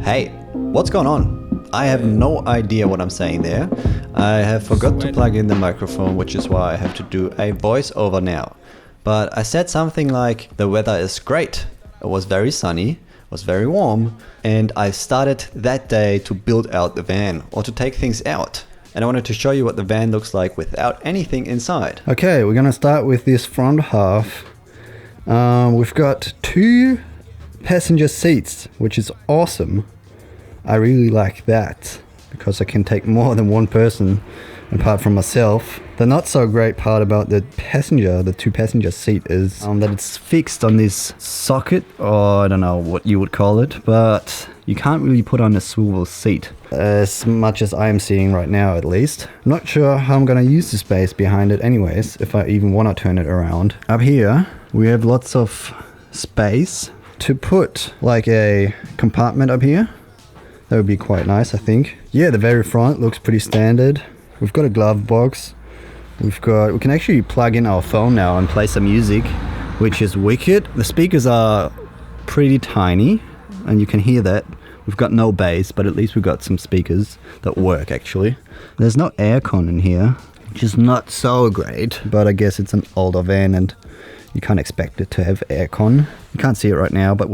Hey, what's going on? I have no idea what I'm saying there. I have forgot to plug in the microphone, which is why I have to do a voiceover now. But I said something like, the weather is great. It was very sunny, it was very warm, and I started that day to build out the van or to take things out. And I wanted to show you what the van looks like without anything inside. Okay, we're gonna start with this front half. We've got 2 passenger seats, which is awesome. I really like that because I can take more than one person apart from myself. The not so great part about the 2 passenger seat is that it's fixed on this socket, or I don't know what you would call it, but you can't really put on a swivel seat, as much as I'm seeing right now at least. I'm not sure how I'm gonna use the space behind it anyways, if I even wanna turn it around. Up here, we have lots of space to put like a compartment up here. That would be quite nice, I think. Yeah, the very front looks pretty standard. We've got a glove box. We can actually plug in our phone now and play some music, which is wicked. The speakers are pretty tiny, and you can hear that. We've got no bass, but at least we've got some speakers that work actually. There's no aircon in here, which is not so great, but I guess it's an older van and you can't expect it to have aircon. You can't see it right now, but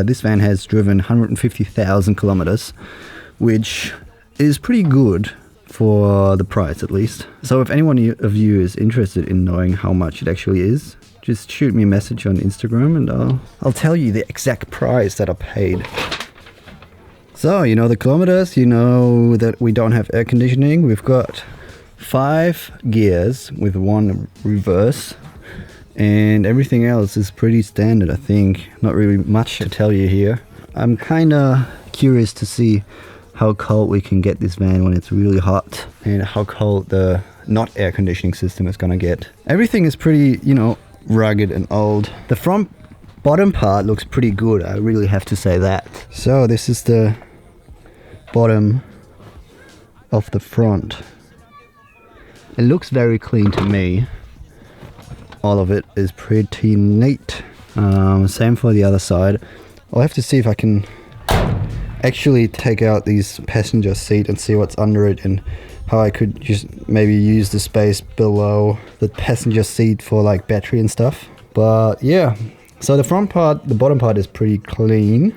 this van has driven 150,000 kilometers, which is pretty good for the price at least. So if anyone of you is interested in knowing how much it actually is, just shoot me a message on Instagram and I'll tell you the exact price that I paid. So you know the kilometers, you know that we don't have air conditioning. We've got 5 gears with 1 reverse, and everything else is pretty standard, I think. Not really much to tell you here. I'm kinda curious to see how cold we can get this van when it's really hot, and how cold the not air conditioning system is gonna get. Everything is pretty, rugged and old. The front bottom part looks pretty good, I really have to say that. So this is the bottom of the front. It looks very clean to me. All of it is pretty neat. Same for the other side. I'll have to see if I can actually take out these passenger seat and see what's under it, and how I could just maybe use the space below the passenger seat for like battery and stuff. But yeah, so the front part, the bottom part is pretty clean,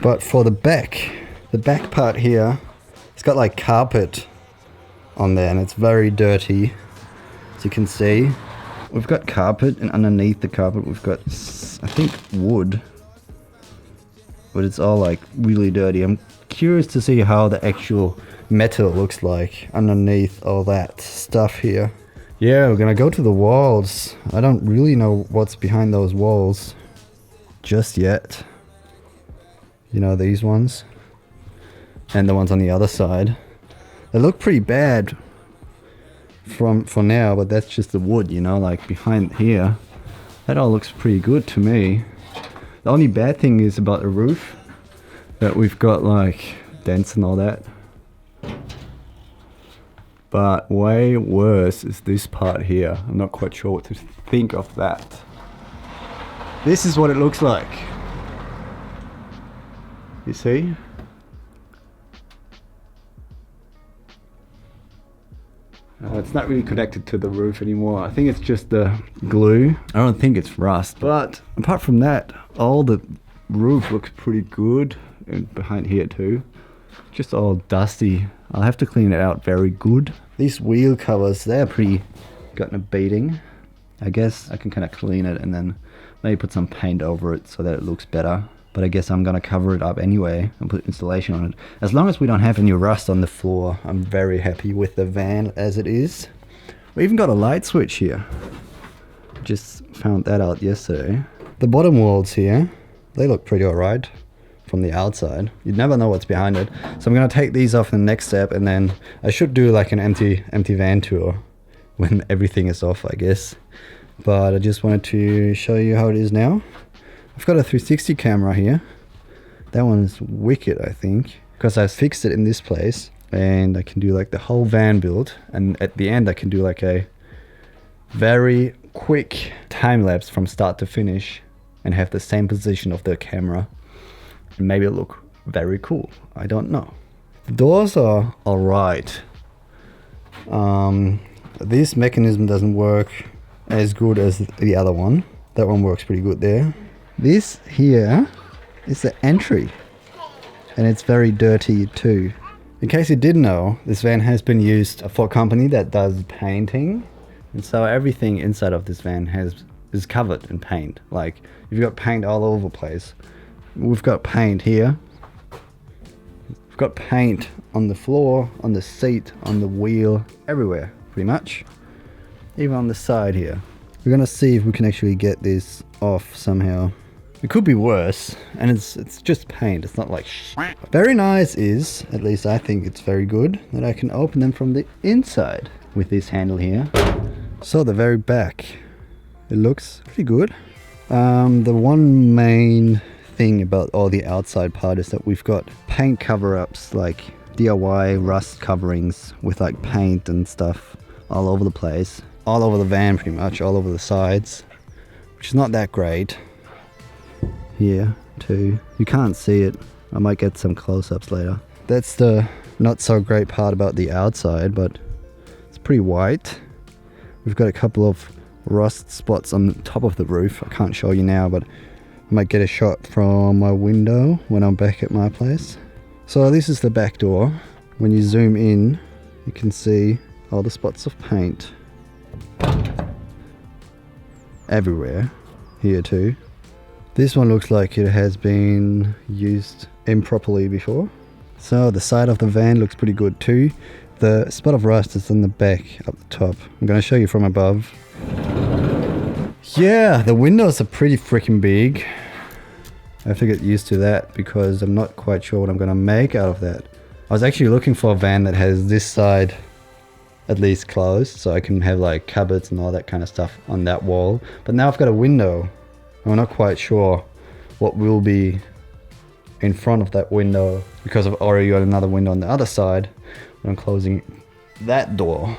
but for the back part here, it's got like carpet on there and it's very dirty, as you can see. We've got carpet, and underneath the carpet we've got, I think, wood, but it's all like really dirty. I'm curious to see how the actual metal looks like underneath all that stuff here. Yeah, we're gonna go to the walls. I don't really know what's behind those walls just yet. You know, these ones and the ones on the other side. They look pretty bad for now, but that's just the wood, like behind here. That all looks pretty good to me. The only bad thing is about the roof, that we've got like dents and all that. But way worse is this part here. I'm not quite sure what to think of that. This is what it looks like. You see? It's not really connected to the roof anymore. I think it's just the glue. I don't think it's rust. But apart from that, all the roof looks pretty good. And behind here too. Just all dusty. I'll have to clean it out very good. These wheel covers, they're pretty gotten a beating. I guess I can kind of clean it and then maybe put some paint over it so that it looks better. But I guess I'm gonna cover it up anyway and put insulation on it. As long as we don't have any rust on the floor, I'm very happy with the van as it is. We even got a light switch here. Just found that out yesterday. The bottom walls here, they look pretty alright from the outside. You'd never know what's behind it. So I'm gonna take these off in the next step, and then I should do like an empty van tour when everything is off, I guess. But I just wanted to show you how it is now. I've got a 360 camera here. That one is wicked, I think, because I fixed it in this place, and I can do like the whole van build, and at the end I can do like a very quick time lapse from start to finish and have the same position of the camera, and maybe it'll look very cool. I don't know. The doors are alright. This mechanism doesn't work as good as the other one. That one works pretty good there. This here is the entry, and it's very dirty too. In case you didn't know, this van has been used for a company that does painting, and so everything inside of this van is covered in paint. Like, you've got paint all over the place. We've got paint here. We've got paint on the floor, on the seat, on the wheel, everywhere, pretty much. Even on the side here. We're gonna see if we can actually get this off somehow. It could be worse, and it's just paint. It's not like shit. Very nice is, at least I think it's very good, that I can open them from the inside with this handle here. So the very back, it looks pretty good. The one main thing about all the outside part is that we've got paint cover-ups, like DIY rust coverings with like paint and stuff all over the place. All over the van pretty much, all over the sides, which is not that great. Here too, you can't see it. I might get some close-ups later. That's the not so great part about the outside, but it's pretty white. We've got a couple of rust spots on the top of the roof. I can't show you now, but I might get a shot from my window when I'm back at my place. So this is the back door. When you zoom in, you can see all the spots of paint everywhere. Here too. This one looks like it has been used improperly before. So the side of the van looks pretty good too. The spot of rust is on the back up the top. I'm going to show you from above. Yeah, the windows are pretty freaking big. I have to get used to that because I'm not quite sure what I'm going to make out of that. I was actually looking for a van that has this side at least closed, so I can have like cupboards and all that kind of stuff on that wall. But now I've got a window. I'm not quite sure what will be in front of that window because I've already got another window on the other side when I'm closing that door.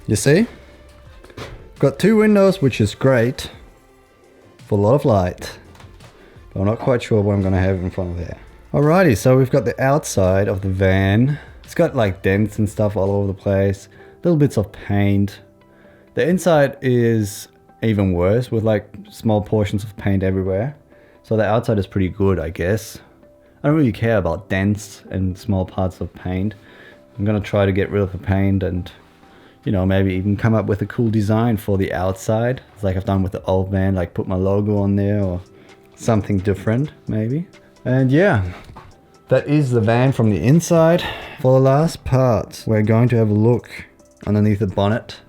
You see? Got two windows, which is great for a lot of light, but I'm not quite sure what I'm going to have in front of there. Alrighty, so we've got the outside of the van. It's got like dents and stuff all over the place, little bits of paint. The inside is even worse with like small portions of paint everywhere. So the outside is pretty good, I guess. I don't really care about dents and small parts of paint. I'm gonna try to get rid of the paint and, you know, maybe even come up with a cool design for the outside. It's like I've done with the old van, like put my logo on there or something different maybe. And yeah, that is the van from the inside. For the last part, we're going to have a look underneath the bonnet.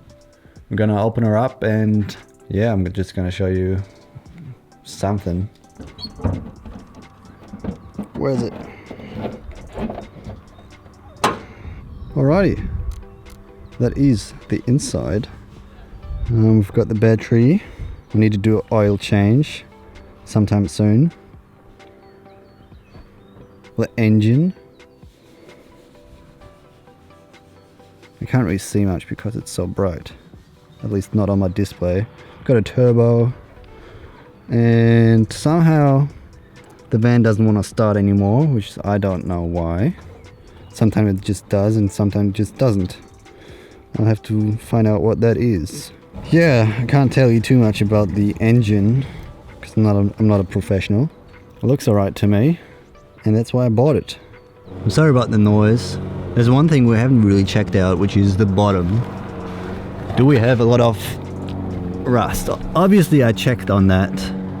I'm gonna open her up and yeah, I'm just gonna show you something. Where is it? Alrighty, that is the inside. We've got the battery. We need to do an oil change sometime soon. The engine. I can't really see much because it's so bright. At least not on my display. Got a turbo. And somehow the van doesn't want to start anymore, which I don't know why. Sometimes it just does and sometimes it just doesn't. I'll have to find out what that is. Yeah, I can't tell you too much about the engine because I'm not a professional. It looks alright to me, and that's why I bought it. I'm sorry about the noise. There's one thing we haven't really checked out, which is the bottom. Do we have a lot of rust? Obviously I checked on that.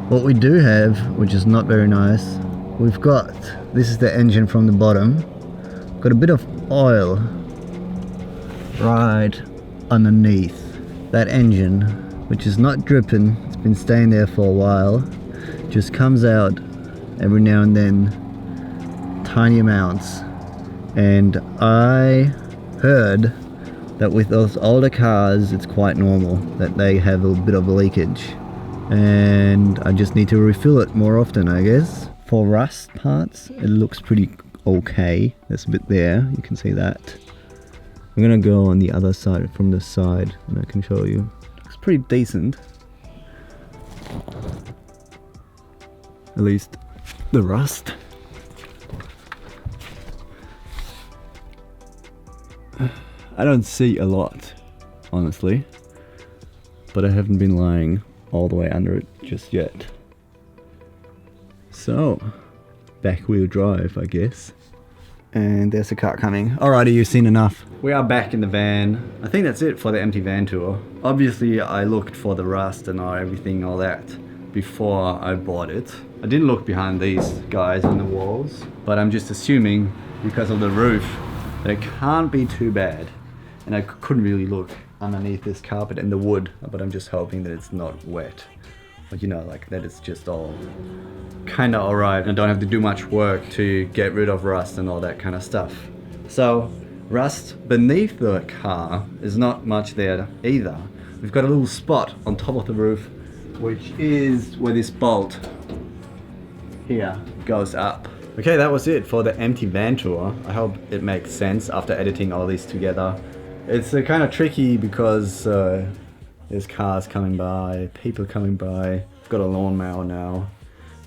What we do have, which is not very nice, we've got, this is the engine from the bottom, got a bit of oil right underneath that engine, which is not dripping. It's been staying there for a while. Just comes out every now and then, tiny amounts. And I heard that with those older cars, it's quite normal that they have a bit of leakage. And I just need to refill it more often, I guess. For rust parts, it looks pretty okay. There's a bit there, you can see that. I'm gonna go on the other side, from the side, and I can show you. It's pretty decent. At least the rust. I don't see a lot, honestly, but I haven't been lying all the way under it just yet. So, back wheel drive, I guess. And there's a car coming. Alrighty, you've seen enough. We are back in the van. I think that's it for the empty van tour. Obviously, I looked for the rust and everything, all that, before I bought it. I didn't look behind these guys on the walls, but I'm just assuming because of the roof that it can't be too bad. And I couldn't really look underneath this carpet and the wood, but I'm just hoping that it's not wet. But you know, like that it's just all kind of alright and I don't have to do much work to get rid of rust and all that kind of stuff. So rust beneath the car is not much there either. We've got a little spot on top of the roof, which is where this bolt here goes up. Okay, that was it for the empty van tour. I hope it makes sense after editing all these together. It's kind of tricky because there's cars coming by, people coming by. I've got a lawnmower now,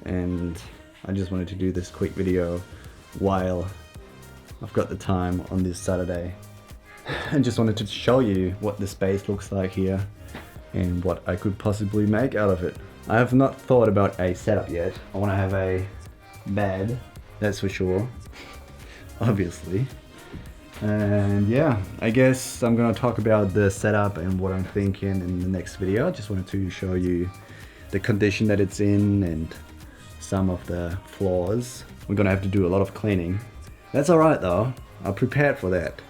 and I just wanted to do this quick video while I've got the time on this Saturday. And just wanted to show you what the space looks like here and what I could possibly make out of it. I have not thought about a setup yet. I want to have a bed, that's for sure, obviously. And yeah, I guess I'm gonna talk about the setup and what I'm thinking in the next video. I just wanted to show you the condition that it's in and some of the flaws. We're gonna have to do a lot of cleaning. That's alright though, I'm prepared for that.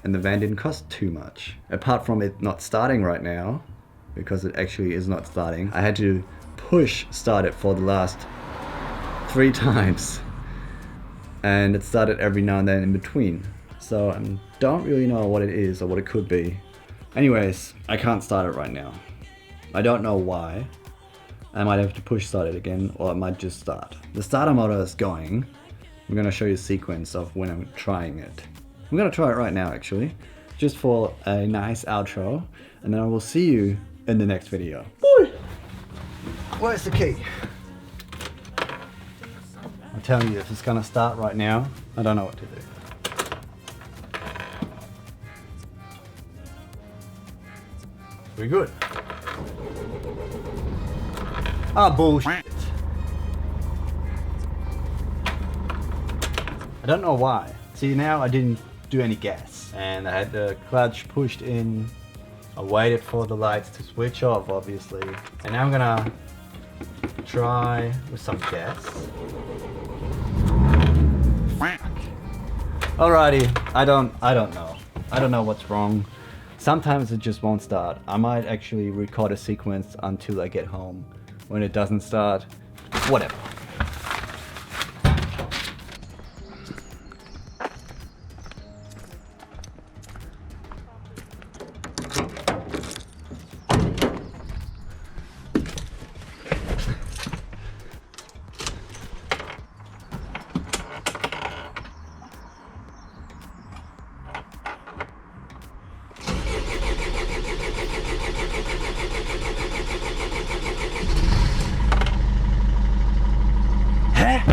And the van didn't cost too much. Apart from it not starting right now, because it actually is not starting. I had to push start it for the last 3 times. And it started every now and then in between. So I don't really know what it is or what it could be. Anyways, I can't start it right now. I don't know why. I might have to push start it again, or it might just start. The starter motor is going. I'm gonna show you a sequence of when I'm trying it. I'm gonna try it right now actually, just for a nice outro, and then I will see you in the next video. Boy! Where's the key? I'm telling you, if it's gonna start right now, I don't know what to do. We're good. Ah, bullshit. I don't know why. See, now I didn't do any gas. And I had the clutch pushed in. I waited for the lights to switch off, obviously. And now I'm gonna try with some gas. Alrighty, I don't know. I don't know what's wrong. Sometimes it just won't start. I might actually record a sequence until I get home. When it doesn't start, whatever. Huh?